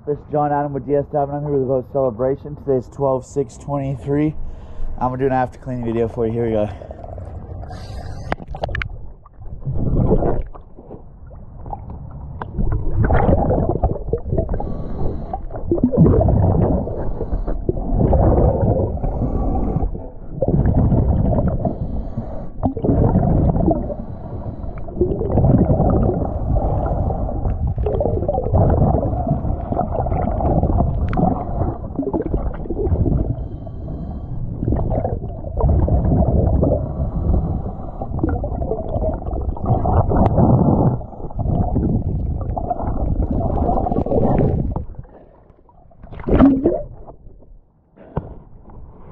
This is John Adam with DS Dive, and I'm here with the boat Celebration. Today's 12/6/23. I'm gonna do an after cleaning video for you. Here we go.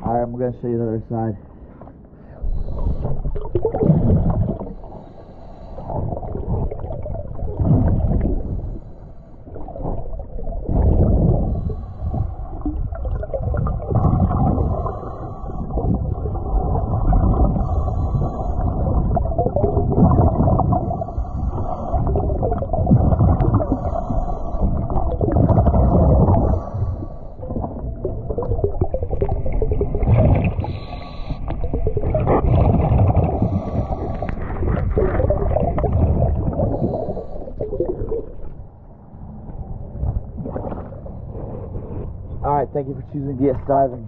Alright, I'm going to show you the other side. Alright, thank you for choosing DS Diving.